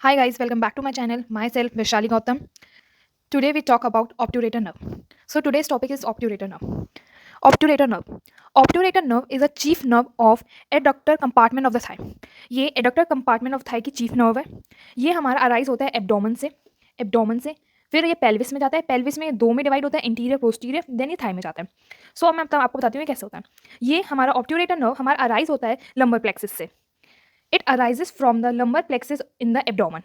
Hi guys, welcome back to my channel. Myself Vishali Gautam. Today we talk about obturator nerve. So today's topic is obturator nerve. Obturator nerve. Obturator nerve is a chief nerve of adductor compartment of the thigh. ये adductor compartment of thigh की chief nerve है. ये हमारा arise होता है abdomen से फिर ये पेल्विस में जाता है. पेल्विस में ये दो में डिवाइड होता है, इंटीरियर पोस्टीरियर, देन ये थाई में जाता है. सो मैं आपको बताती हूँ कैसे होता है. ये हमारा ऑब्ट्यूरेटर नर्व हमारा अराइज होता है लंबर प्लेक्सिस से. It arises from the lumbar plexus in the abdomen.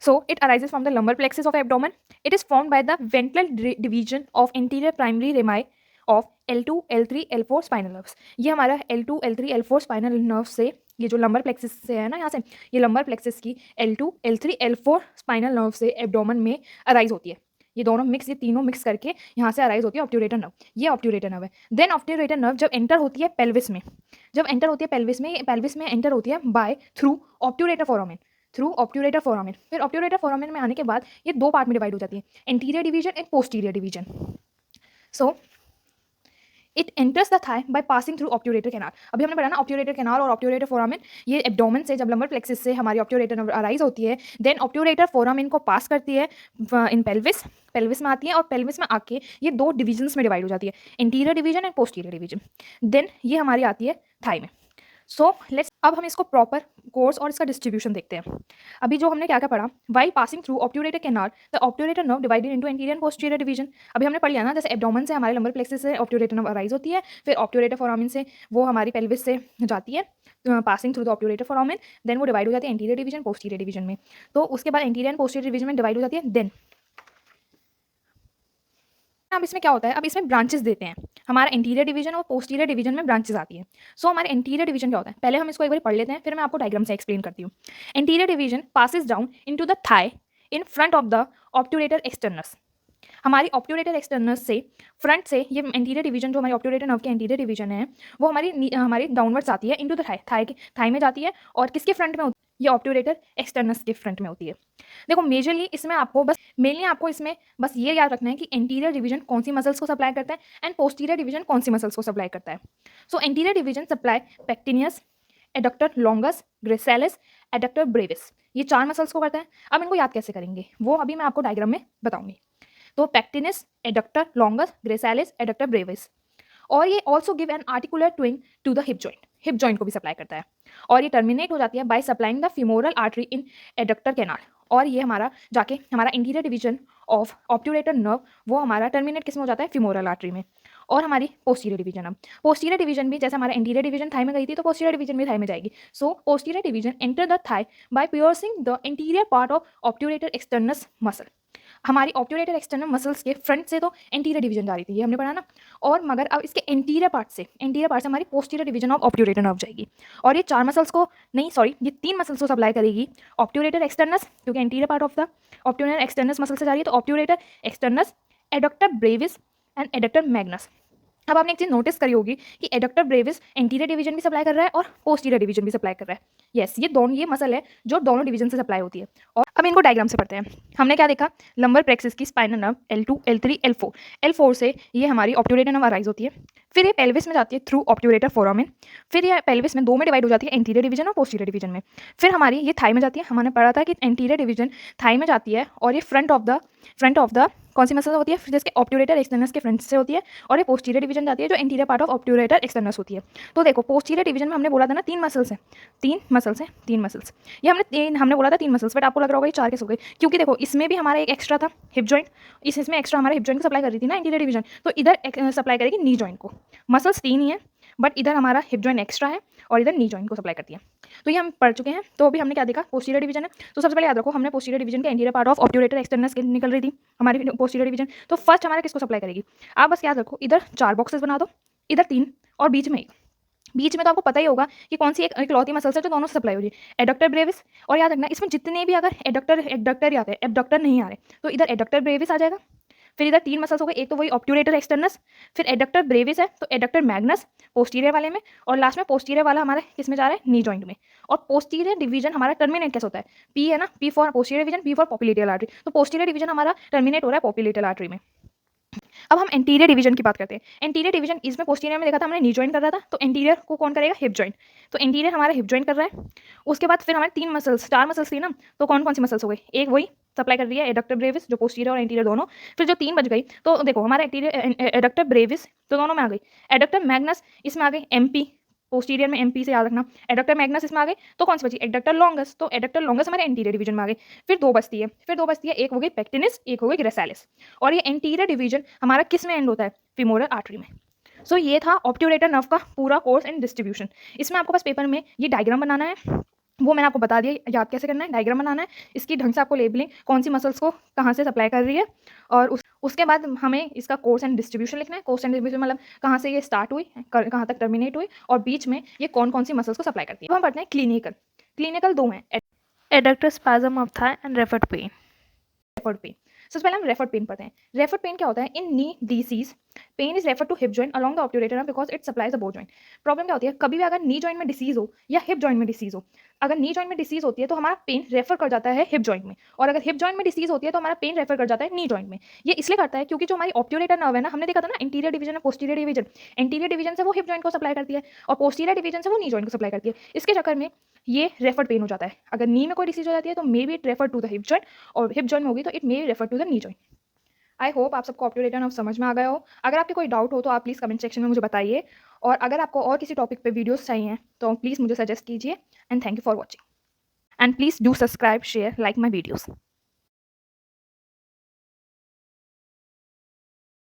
So it arises from the lumbar plexus of abdomen. It is formed by the ventral division of anterior primary rami of L2, L3, L4 spinal nerves. ये हमारा L2, L3, L4 spinal nerves से ये जो lumbar plexus से है ना, यहाँ से ये लंबर प्लेक्सिस की L2, L3, L4 spinal nerve से एब्डोमेन में अराइज होती है. ये दोनों मिक्स, ये तीनों मिक्स करके यहाँ से अराइज होती है ऑब्ट्यूरेटर नर्व. ये ऑब्ट्यूरेटर नर्व है. देन ऑब्ट्यूरेटर नर्व जब एंटर होती है पेल्विस में, पेल्विस में एंटर होती है बाय थ्रू ऑब्ट्यूरेटर फोरामेन. फिर ऑब्ट्यूरेटर फोरामेन में आने के बाद ये दो पार्ट में डिवाइड हो जाती है, anterior division and posterior division. So it enters the thigh by passing through obturator canal. अभी हमने पढ़ा ना ऑब्ट्यूरेटर कैनाल और ऑब्ट्यूरेटर फोरामेन. ये एब्डोमेन से जब लंबर प्लेक्सिस से हमारी ऑब्ट्यूरेटर अराइज होती है, देन ऑब्ट्यूरेटर फोरामेन को पास करती है इन पेल्विस में आती है और पेल्विस में आके ये दो डिविजन्स में डिवाइड हो जाती है, interior division and posterior division. Then ये हमारी आती है थाई में. सो लेट्स अब हम इसको प्रॉपर कोर्स और इसका डिस्ट्रीब्यूशन देखते हैं. अभी जो हमने क्या क्या पढ़ा, by passing through obturator canal the obturator nerve divided into anterior and posterior division. अभी हमने पढ़ लिया ना, जैसे एब्डोमेन से हमारे लंबर प्लेक्सिस से ऑब्ट्यूरेटर नर्व अराइज होती है, फिर ऑब्ट्यूरेटर फोरामेन से वो हमारी पेल्विस से जाती है passing through the obturator foramen, then वो डिवाइड हो जाती है एंटीरियर डिवीजन पोस्टीरियर डिवीजन में. तो उसके बाद एंटीरियर एंड पोस्टीरियर डिवीजन में डिवाइड हो जाती है. देन अब इसमें क्या होता है, अब इसमें ब्रांचेस देते हैं. हमारा इंटीरियर डिवीजन और पोस्टीरियर डिवीजन में ब्रांचेस आती है. सो हमारे इंटीरियर डिवीजन क्या होता है, पहले हम इसको एक बार पढ़ लेते हैं, फिर मैं आपको डायग्राम से एक्सप्लेन करती हूँ. Anterior division passes down into the thigh in front of the obturator externus. हमारी ऑब्ट्यूरेटर एक्सटर्नस से फ्रंट से ये इंटीरियर डिवीजन जो हमारी ऑब्ट्यूरेटर नर्व की इंटीरियर डिवीजन है वो हमारी डाउनवर्ड्स आती है इनटू द थाई में जाती है. और किसके फ्रंट में होती है, ये ऑब्ट्यूरेटर एक्सटर्नस के फ्रंट में होती है. देखो मेनली आपको इसमें बस ये याद रखना है कि एंटीरियर डिवीजन कौन सी मसल्स को सप्लाई करता है एंड पोस्टीरियर डिवीजन कौन सी मसल्स को सप्लाई करता है. So anterior division supply pectineus, adductor longus, gracilis, adductor brevis, ये चार मसल्स को करता है. अब इनको याद कैसे करेंगे वो अभी मैं आपको डायग्राम में बताऊंगी. तो pectineus, adductor longus, gracilis, adductor brevis. और ये also give an articular twig to the hip joint को भी सप्लाई करता है. और ये टर्मिनेट हो जाती है by supplying the femoral artery in adductor canal. और ये हमारा जाके हमारा interior division of obturator nerve वो हमारा टर्मिनेट किस में हो जाता है, फिमोरल आर्टरी में. और हमारी पोस्टीरियर डिवीजन, अब पोस्टीरियर डिवीजन भी जैसे हमारा इंटीरियर डिवीजन थाई में गई थी तो पोस्टीरियर डिवीजन भी थाई में जाएगी. So posterior division enter the thigh by piercing the anterior part of obturator externus muscle. हमारी ऑब्ट्यूरेटर एक्सटर्नल मसल्स के फ्रंट से तो एंटीरियर डिवीजन जा रही थी, ये हमने पढ़ा ना. और मगर अब इसके एंटीरियर पार्ट से हमारी posterior division of obturator nerve जाएगी. और ये चार मसल्स को नहीं सॉरी ये तीन मसल्स को सप्लाई करेगी, ऑब्ट्यूरेटर एक्सटर्नस क्योंकि anterior part of the obturator externus muscle से जा रही है, तो obturator externus, adductor brevis and adductor magnus. अब आपने एक चीज़ नोटिस करी होगी कि एडक्टर ब्रेविस एंटीरियर डिवीजन भी सप्लाई कर रहा है और पोस्टीरियर डिवीजन भी सप्लाई कर रहा है. यस ये मसल है जो दोनों डिवीजन से सप्लाई होती है. और अब इनको डायग्राम से पढ़ते हैं. हमने क्या देखा, लंबर प्लेक्सिस की spinal nerve L2, L3, L4. L4 से ये हमारी ऑब्ट्यूरेटर नर्व अराइज होती है. फिर ये पेल्विस में जाती है थ्रू ऑब्ट्यूरेटर फोरामेन. फिर ये पेल्विस में दो में डिवाइड हो जाती है, एंटीरियर डिवीजन और पोस्टीरियर डिवीजन में. फिर हमारी ये थाई में जाती है. हमने पढ़ा था कि एंटीरियर डिवीजन थाई में जाती है और ये फ्रंट ऑफ द कौन सी मसल होती है, जिसके ऑब्ट्यूरेटर एक्सटर्नस के फ्रंट से होती है. और ये पोस्टीरियर डिवीजन जाती है जो इंटीरियर पार्ट ऑफ ऑब्ट्यूरेटर एक्सटर्नस होती है. तो देखो पोस्टीरियर डिवीजन में हमने बोला था ना तीन मसल्स ये हमने बोला था तीन मसल्स, बट आपको लग रहा होगा ये चार कैसे हो गए, क्योंकि देखो इसमें भी हमारा एक एक्स्ट्रा था हिप जॉइंट. इसमें एक्स्ट्रा हमारा हिप जॉइंट को सप्लाई कर रही थी ना इंटीरियर डिवीजन, तो इधर सप्लाई करेगी नी जॉइंट को. मसल्स तीन ही है बट इधर हमारा हिप जॉइंट एक्स्ट्रा है और इधर नी जॉइंट को सप्लाई करती है. तो ये हम पढ़ चुके हैं. तो अभी हमने क्या देखा, पोस्टीरियर डिवीजन है. तो सबसे पहले याद रखो हमने पोस्टीरियर डिवीजन के एंटीरियर पार्ट ऑफ ऑब्ट्यूरेटर एक्सटर्नस के निकल रही थी हमारी पोस्टीरियर डिवीजन. तो फर्स्ट हमारा किसको सप्लाई करेगी, आप बस याद रखो इधर चार बॉक्सेस बना दो, इधर तीन और बीच में एक. बीच में तो आपको पता ही होगा कि कौन सी एक इकलौती मसल से जो दोनों से सप्लाई हो रही है, एडक्टर ब्रेविस. और याद रखना इसमें जितने भी अगर एडक्टर आते हैं, एबडक्टर नहीं आ रहे, तो इधर एडक्टर ब्रेविस आ जाएगा. फिर इधर तीन मसल्स हो गए, एक तो वही ऑब्ट्यूरेटर एक्सटर्नस, फिर एडक्टर ब्रेविस है तो एडक्टर मैग्नस पोस्टीरियर वाले में, और लास्ट में पोस्टीरियर वाला हमारा किस में जा रहा है, नी जॉइंट में. और पोस्टीरियर डिवीजन हमारा टर्मिनेट कैसे होता है, पी है ना, P for posterior division, P for popliteal artery. तो पोस्टीरियर डिवीजन हमारा टर्मिनेट हो रहा है पॉपिलिटियल आर्टरी में. अब हम एंटीरियर डिवीजन की बात करते हैं। एंटीरियर डिवीजन इसमें पोस्टीरियर में देखा था हमने नी जॉइंट कर रहा था, तो एंटीरियर को कौन करेगा? Hip joint. तो एंटीरियर हमारा हिप जॉइंट कर रहा है। उसके बाद फिर हमारे 3 मसल्स 4 मसल्स थी ना, तो कौन-कौन सी मसल्स हो गई? एक वही सप्लाई कर रही है एडक्टर ब्रेविस जो पोस्टीरियर और एंटीरियर दोनों। फिर जो 3 बच गई तो देखो हमारा एडक्टर ब्रेविस तो दोनों में आ गई। एडक्टर मैग्नस इसमें आ गई एमपी, पोस्टीरियर में एमपी से याद रखना। एडक्टर मैग्नस इसमें आ गई, तो कौन सी बची? Adductor longus. तो एडक्टर लॉन्गस हमारे एंटीरियर डिवीजन में आ गई। फिर 2 बचती है, एक हो गई पेक्टिनिस, एक हो गई ग्रेसालिस। और ये एंटीरियर डिवीजन हमारा किस में एंड होता है? फीमोरल आर्टरी में। सो ये था ऑब्ट्यूरेटर नर्व का पूरा कोर्स एंड डिस्ट्रीब्यूशन। इसमें आपको बस पेपर में ये डायग्राम बनाना है, वो मैंने आपको बता दिया याद कैसे करना है। डायग्राम बनाना है, इसकी ढंग से आपको लेबलिंग कौन सी मसल्स को कहाँ से सप्लाई कर रही है, और उसके बाद हमें इसका कोर्स एंड डिस्ट्रीब्यूशन लिखना है। कोर्स एंड डिस्ट्रीब्यूशन मतलब कहाँ से ये स्टार्ट हुई, कहाँ तक टर्मिनेट हुई, और बीच में ये कौन कौन सी मसल्स को सप्लाई करती है। अब हम पढ़ते हैं क्लिनिकल। क्लिनिकल 2 हैं, adductor spasm of thigh and referred pain. Referred pain, सबसे पहले हम रेफर्ड पेन पढ़ते हैं। रेफर्ड पेन क्या होता है? In knee disease pain is refer to hip joint along the obturator because it supplies the both joint. Problem क्या होती है? कभी भी अगर नी जॉइंट में डिसीज हो या हिप जॉइंट में डिसीज हो, अगर नी जॉइंट में डिसीज होती है तो हमारा पेन रेफर कर जाता है हिप जॉइंट में, और अगर हिप जॉइंट में डिसीज होती है तो हमारा पेन रेफर कर जाता है नी जॉइंट में। ये इसलिए करता है क्योंकि जो हमारी ऑब्ट्यूरेटर नर्व है ना, हमने देखा था ना इंटीरियर डिवीजन और पोस्टीरियर डिवीजन। इंटीरियर डिवीजन से वो हिप जॉइंट को सप्लाई करती है और पोस्टीरियर डिवीजन से वो नी जॉइंट को सप्लाई करती है। इसके चक्कर में ये रेफर्ड पेन हो जाता है। अगर नी में कोई डिसीज हो जाती है तो may be it refer to the hip joint, और हिप जॉइंट में होगी तो it may refer to the knee joint. I hope आप सबको ऑब्ट्यूरेटर नर्व समझ में आ गया हो। अगर आपके कोई डाउट हो तो आप प्लीज़ कमेंट सेक्शन में मुझे बताइए, और अगर आपको और किसी टॉपिक पे वीडियोस चाहिए तो प्लीज़ मुझे सजेस्ट कीजिए। And thank you for watching, and please do subscribe, share, like my videos.